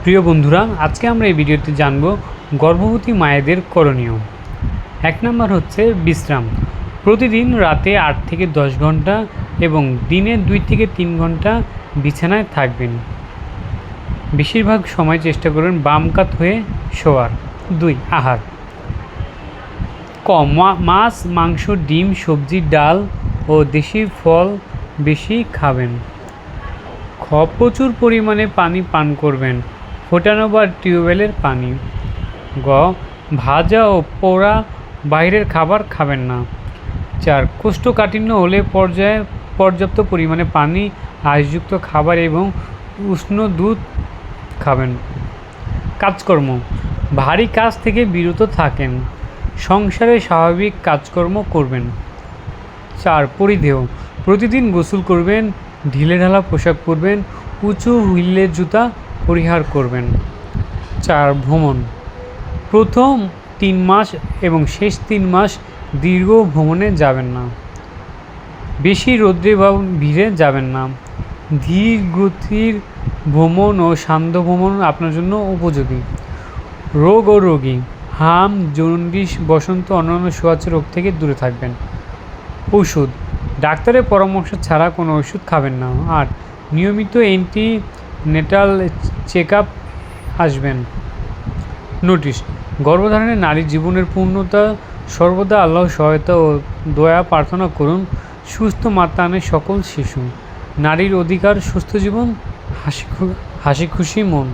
প্রিয় বন্ধুরা, আজকে আমরা এই ভিডিওতে জানব গর্ভবতী মায়েদের করণীয়। 1 নম্বর হচ্ছে বিশ্রাম। প্রতিদিন রাতে 8 থেকে 10 ঘন্টা এবং দিনে 2 থেকে 3 ঘন্টা বিছানায় থাকবেন। বেশিরভাগ সময় চেষ্টা করবেন বাম কাত হয়ে শোয়ার। 2. আহার কম মাছ, মাংস, ডিম, সবজি, ডাল ও দেশি ফল বেশি খাবেন। প্রচুর পরিমাণে পানি পান করবেন, ফোটানো বা টিউবওয়েলের পানি। ভাজা ও পোড়া বাইরের খাবার খাবেন না। 4. কোষ্ঠকাঠিন্য হলে পর্যাপ্ত পরিমাণে পানি, আঁশযুক্ত খাবার এবং উষ্ণ দুধ খাবেন। কাজকর্ম ভারী কাজ থেকে বিরত থাকেন, সংসারে স্বাভাবিক কাজকর্ম করবেন। 4. পরিধেয় প্রতিদিন গোসল করবেন, ঢিলেঢালা পোশাক পরবেন, উঁচু হিলের জুতা পরিহার করবেন। 4. ভ্রমণ প্রথম 3 মাস এবং শেষ 3 মাস দীর্ঘ ভ্রমণে যাবেন না। বেশি রৌদ্রে বা ভিড়ে যাবেন না। ধীর গতির ভ্রমণ ও শান্ত ভ্রমণ আপনার জন্য উপযোগী। রোগ ও রোগী হাম, জন্ডিস, বসন্ত, অন্যান্য ছোঁয়াচে রোগ থেকে দূরে থাকবেন। ওষুধ ডাক্তারের পরামর্শ ছাড়া কোনো ওষুধ খাবেন না। আর নিয়মিত অ্যান্টিনেটাল চেক আপ আসবেন। নোটিশ গর্ভধারণে নারী জীবনের পূর্ণতা সর্বদা আল্লাহর সহায়তা ও দয়া প্রার্থনা করুন। সুস্থ মাতা আনে সকল শিশু। নারীর অধিকার, সুস্থ জীবন, হাসি খুশি মন।